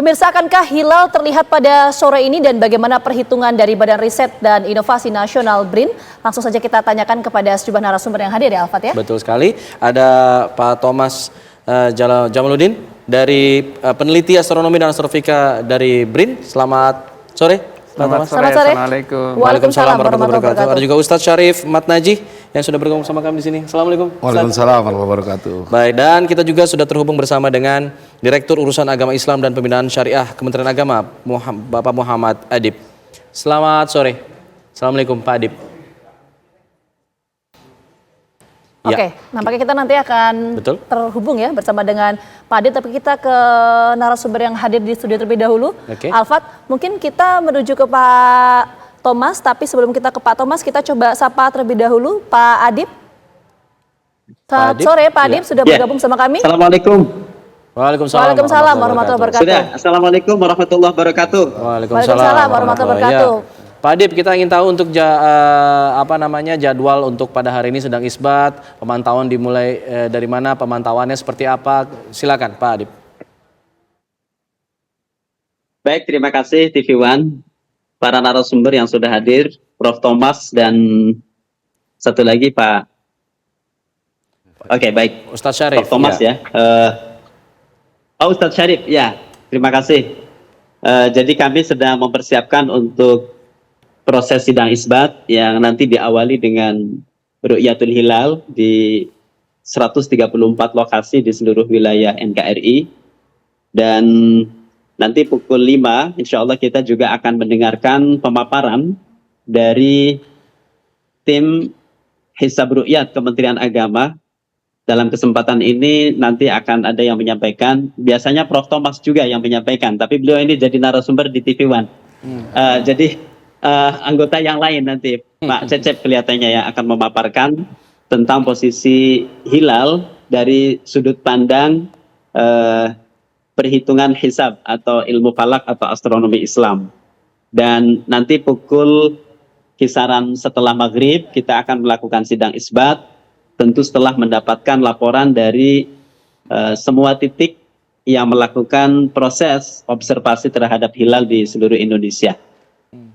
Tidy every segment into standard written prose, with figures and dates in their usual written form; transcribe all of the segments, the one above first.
Pemirsa, akankah hilal terlihat pada sore ini dan bagaimana perhitungan dari Badan Riset dan Inovasi Nasional BRIN? Langsung saja kita tanyakan kepada sejumlah narasumber yang hadir ya, Alfat ya. Betul sekali. Ada Pak Thomas Jamaluddin dari peneliti astronomi dan astrofika dari BRIN. Selamat sore. Selamat sore. Assalamualaikum. Waalaikumsalam warahmatullahi wabarakatuh. Ada juga Ustadz Syarif Matnaji yang sudah bergabung sama kami di sini. Assalamualaikum. Waalaikumsalam warahmatullahi wabarakatuh. Baik, dan kita juga sudah terhubung bersama dengan Direktur Urusan Agama Islam dan Pembinaan Syariah Kementerian Agama, Bapak Muhammad Adib. Selamat sore. Assalamualaikum Pak Adib. Oke, nampaknya kita nanti akan terhubung ya bersama dengan Pak Adib, tapi kita ke narasumber yang hadir di studio terlebih dahulu. Alfat, mungkin kita menuju ke Pak Thomas, tapi sebelum kita ke Pak Thomas, kita coba sapa terlebih dahulu Pak Adib. Selamat sore Pak Adib, sudah bergabung sama kami. Assalamualaikum. Waalaikumsalam warahmatullahi wabarakatuh. Sudah, Assalamualaikum warahmatullahi wabarakatuh. Waalaikumsalam warahmatullahi wabarakatuh. Pak Adib, kita ingin tahu untuk jadwal untuk pada hari ini sedang isbat, pemantauan dimulai dari mana, pemantauannya seperti apa? Silakan Pak Adib. Baik, terima kasih TV One, para narasumber yang sudah hadir, Prof. Thomas dan satu lagi Pak. Oke, baik. Ustadz Syarif. Prof. Thomas ya. Ustadz Syarif, ya. Terima kasih. Jadi kami sedang mempersiapkan untuk proses sidang isbat yang nanti diawali dengan Ru'yatul Hilal di 134 lokasi di seluruh wilayah NKRI. Dan nanti pukul 5 insya Allah kita juga akan mendengarkan pemaparan dari tim Hisab Ru'yat Kementerian Agama. Dalam kesempatan ini nanti akan ada yang menyampaikan, biasanya Prof. Thomas juga yang menyampaikan, tapi beliau ini jadi narasumber di TV One. Jadi anggota yang lain nanti Pak Cecep kelihatannya yang akan memaparkan tentang posisi hilal dari sudut pandang perhitungan hisab atau ilmu falak atau astronomi Islam. Dan nanti pukul kisaran setelah maghrib kita akan melakukan sidang isbat, tentu setelah mendapatkan laporan dari semua titik yang melakukan proses observasi terhadap hilal di seluruh Indonesia.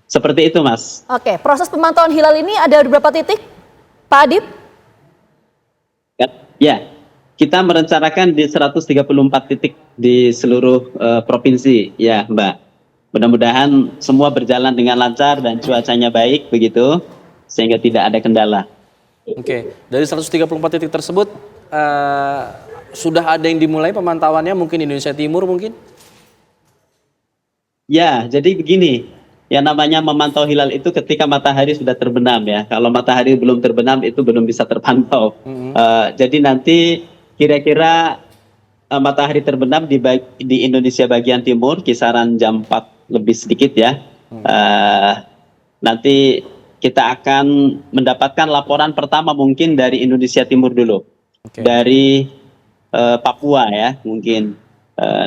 Seperti itu, Mas. Oke, proses pemantauan hilal ini ada berapa titik, Pak Adib? Ya, kita merencanakan di 134 titik di seluruh provinsi, ya Mbak. Mudah-mudahan semua berjalan dengan lancar dan cuacanya baik begitu, sehingga tidak ada kendala. Oke, dari 134 titik tersebut, sudah ada yang dimulai pemantauannya mungkin di Indonesia Timur mungkin? Ya, jadi begini. Yang namanya memantau hilal itu ketika matahari sudah terbenam ya. Kalau matahari belum terbenam itu belum bisa terpantau. Jadi nanti kira-kira matahari terbenam di Indonesia bagian timur kisaran jam 4 lebih sedikit ya. Nanti kita akan mendapatkan laporan pertama mungkin dari Indonesia Timur dulu. Dari Papua ya mungkin.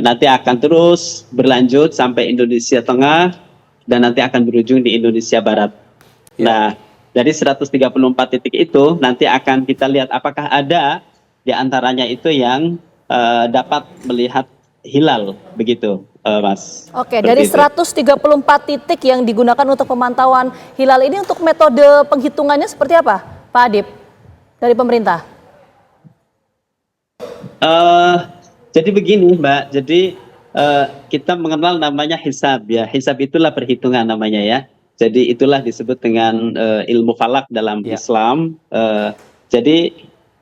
Nanti akan terus berlanjut sampai Indonesia Tengah. Dan nanti akan berujung di Indonesia Barat. Nah, dari 134 titik itu nanti akan kita lihat apakah ada di antaranya itu yang dapat melihat hilal, begitu, Mas. Oke, dari 134 titik yang digunakan untuk pemantauan hilal ini untuk metode penghitungannya seperti apa, Pak Adib, dari pemerintah? Jadi begini, Mbak. Jadi kita mengenal namanya hisab ya. Hisab itulah perhitungan namanya ya. Jadi itulah disebut dengan ilmu falak dalam Islam. Jadi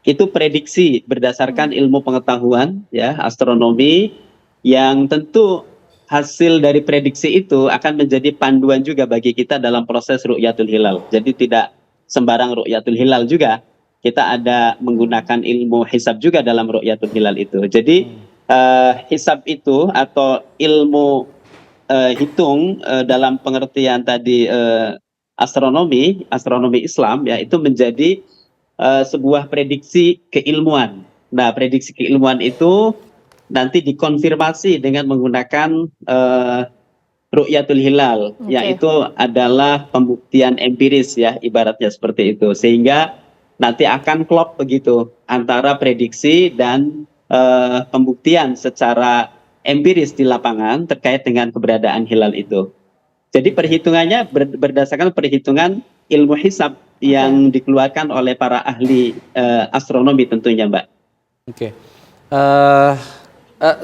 itu prediksi berdasarkan ilmu pengetahuan ya, astronomi, yang tentu hasil dari prediksi itu akan menjadi panduan juga bagi kita dalam proses ru'yatul hilal. Jadi tidak sembarang ru'yatul hilal juga. Kita ada menggunakan ilmu hisab juga dalam ru'yatul hilal itu. Jadi hisab itu atau ilmu hitung dalam pengertian tadi astronomi Islam ya, itu menjadi sebuah prediksi keilmuan. Nah, prediksi keilmuan itu nanti dikonfirmasi dengan menggunakan ru'yatul hilal, yaitu adalah pembuktian empiris ya, ibaratnya seperti itu, sehingga nanti akan klop begitu antara prediksi dan pembuktian secara empiris di lapangan terkait dengan keberadaan hilal itu. Jadi perhitungannya berdasarkan perhitungan ilmu hisab yang dikeluarkan oleh para ahli astronomi tentunya, Mbak. Oke.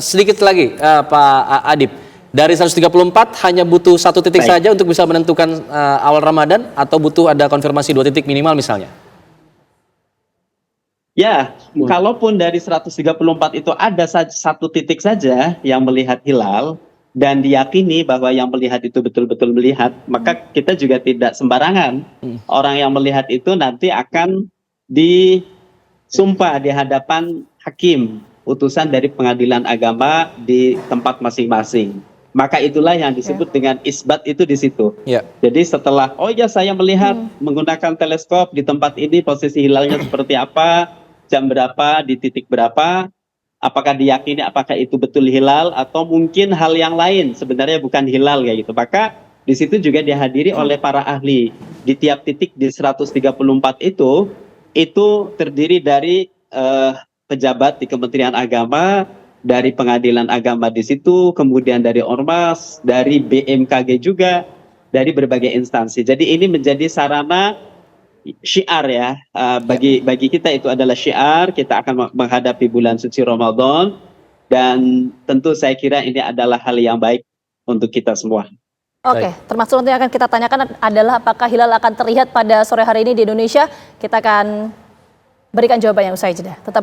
Sedikit lagi, Pak Adib. Dari 134 hanya butuh 1 titik saja untuk bisa menentukan awal Ramadan, atau butuh ada konfirmasi 2 titik minimal misalnya? Ya, kalaupun dari 134 itu ada 1 titik saja yang melihat hilal dan diyakini bahwa yang melihat itu betul-betul melihat, maka kita juga tidak sembarangan. Orang yang melihat itu nanti akan disumpah di hadapan hakim, utusan dari pengadilan agama di tempat masing-masing. Maka itulah yang disebut dengan isbat itu di situ. Jadi setelah, oh ya saya melihat menggunakan teleskop di tempat ini, posisi hilalnya seperti apa, jam berapa, di titik berapa, apakah diyakini apakah itu betul hilal atau mungkin hal yang lain sebenarnya bukan hilal kayak gitu. Maka di situ juga dihadiri oleh para ahli. Di tiap titik di 134 itu terdiri dari pejabat di Kementerian Agama, dari pengadilan agama di situ, kemudian dari Ormas, dari BMKG juga, dari berbagai instansi. Jadi ini menjadi sarana syiar ya, bagi kita itu adalah syiar. Kita akan menghadapi bulan suci Ramadan, dan tentu saya kira ini adalah hal yang baik untuk kita semua. Oke, termasuk nanti akan kita tanyakan adalah apakah hilal akan terlihat pada sore hari ini di Indonesia. Kita akan berikan jawaban yang usai jeda. Tetap